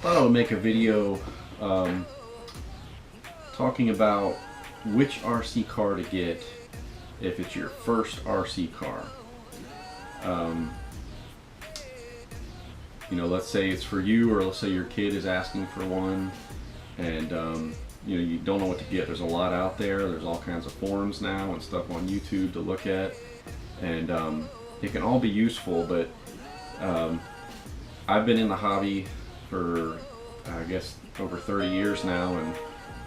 thought I would make a video talking about which RC car to get if it's your first RC car. You know, let's say it's for you, or let's say your kid is asking for one, and you know, you don't know what to get. There's a lot out there. There's all kinds of forums now and stuff on YouTube to look at, and it can all be useful. But I've been in the hobby for, I guess, over 30 years now, and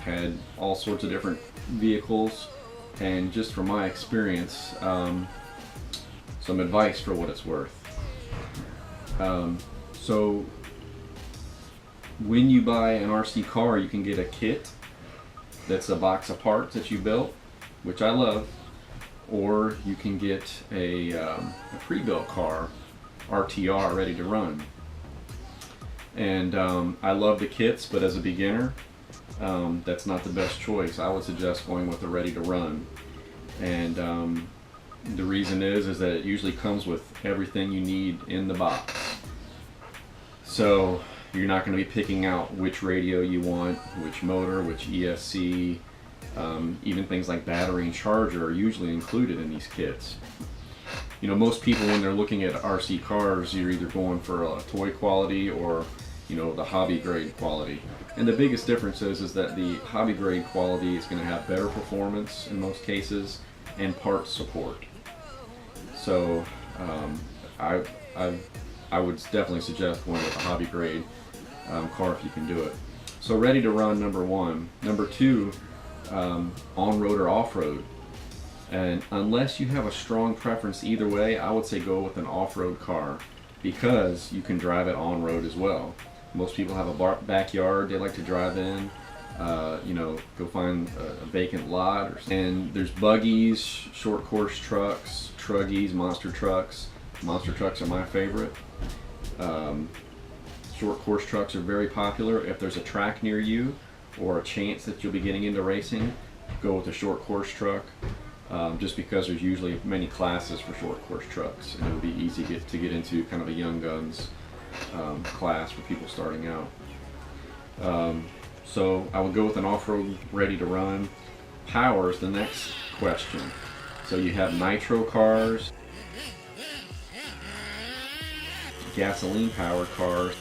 had all sorts of different vehicles. And just from my experience, some advice for what it's worth. So when you buy an RC car, you can get a kit that's a box of parts that you built, which I love, or you can get a pre-built car, RTR, ready to run. And I love the kits, but as a beginner, that's not the best choice. I would suggest going with the ready to run. And the reason is that it usually comes with everything you need in the box. So you're not going to be picking out which radio you want, which motor, which ESC, even things like battery and charger are usually included in these kits. You know, most people, when they're looking at RC cars, you're either going for a toy quality or, you know, the hobby grade quality. And the biggest difference is that the hobby grade quality is going to have better performance in most cases and parts support. So I would definitely suggest going with a hobby grade car if you can do it. So ready to run, number one. Number two, on-road or off-road. And unless you have a strong preference either way, I would say go with an off-road car, because you can drive it on-road as well. Most people have a backyard they like to drive in, you know, go find a vacant lot, and there's buggies, short course trucks, truggies, monster trucks. Monster trucks are my favorite. Short course trucks are very popular. If there's a track near you or a chance that you'll be getting into racing, go with a short course truck, just because there's usually many classes for short course trucks, and it would be easy to get into kind of a young guns class for people starting out. So I would go with an off-road ready to run. Power is the next question. So you have nitro cars, gasoline powered cars,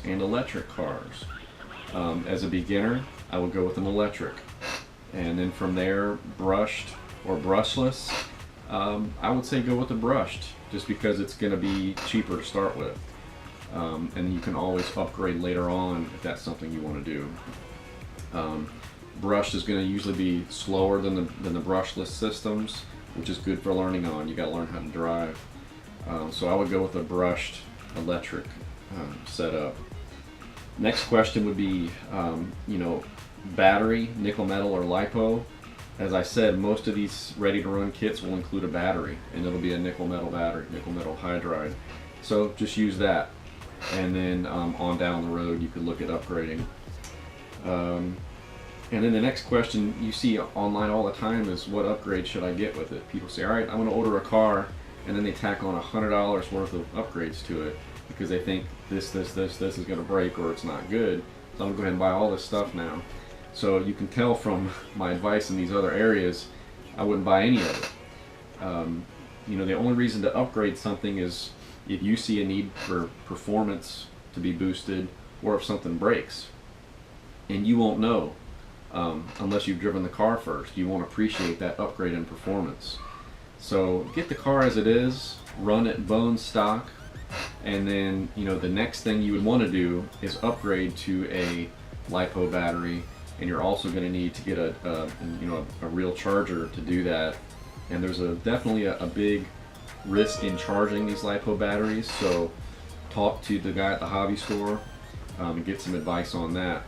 and electric cars. As a beginner, I would go with an electric, and then from there, brushed or brushless. I would say go with the brushed, just because it's going to be cheaper to start with, and you can always upgrade later on if that's something you want to do. Brushed is going to usually be slower than the brushless systems, which is good for learning on. You got to learn how to drive. So I would go with a brushed electric setup. Next question would be, you know, battery, nickel metal or Lipo. As I said, most of these ready to run kits will include a battery, and it'll be a nickel metal battery, nickel metal hydride. So just use that, and then on down the road you could look at upgrading. And then the next question you see online all the time is, what upgrade should I get with it? People say, all right, I'm going to order a car, and then they tack on $100 worth of upgrades to it because they think this is going to break or it's not good. So I'm going to go ahead and buy all this stuff now. So you can tell from my advice in these other areas, I wouldn't buy any of it. You know, the only reason to upgrade something is if you see a need for performance to be boosted, or if something breaks. And you won't know unless you've driven the car first. You won't appreciate that upgrade in performance. So get the car as it is, run it bone stock, and then, you know, the next thing you would want to do is upgrade to a Lipo battery, and you're also going to need to get a real charger to do that. And there's definitely a big risk in charging these Lipo batteries, so talk to the guy at the hobby store and get some advice on that.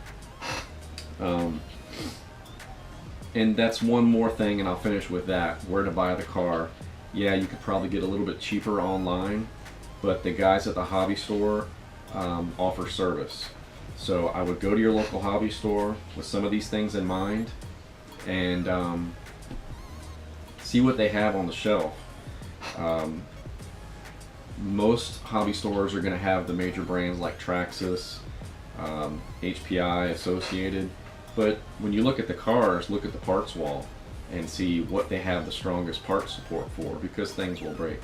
And that's one more thing, and I'll finish with that, where to buy the car. Yeah, you could probably get a little bit cheaper online, but the guys at the hobby store offer service. So I would go to your local hobby store with some of these things in mind, and see what they have on the shelf. Most hobby stores are going to have the major brands like Traxxas, HPI, Associated, but when you look at the cars, look at the parts wall and see what they have the strongest part support for, because things will break,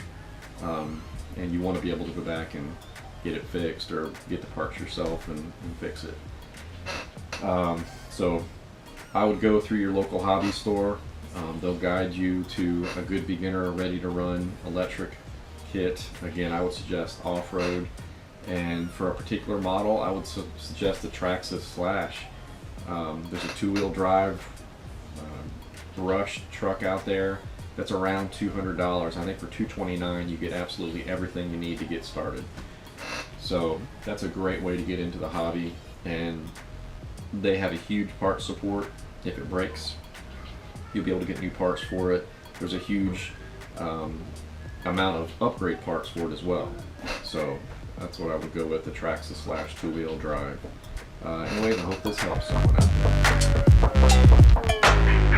and you want to be able to go back and get it fixed or get the parts yourself and fix it. So I would go through your local hobby store. They'll guide you to a good beginner ready to run electric kit. Again, I would suggest Offroad, and for a particular model I would suggest the Traxxas Slash. There's a 2-wheel drive brush truck out there that's around $200. I think for $229 you get absolutely everything you need to get started. So that's a great way to get into the hobby, and they have a huge part support. If it breaks, you'll be able to get new parts for it. There's a huge amount of upgrade parts for it as well. So that's what I would go with, the Traxxas Slash 2-wheel drive. Anyways, I hope this helps someone out there.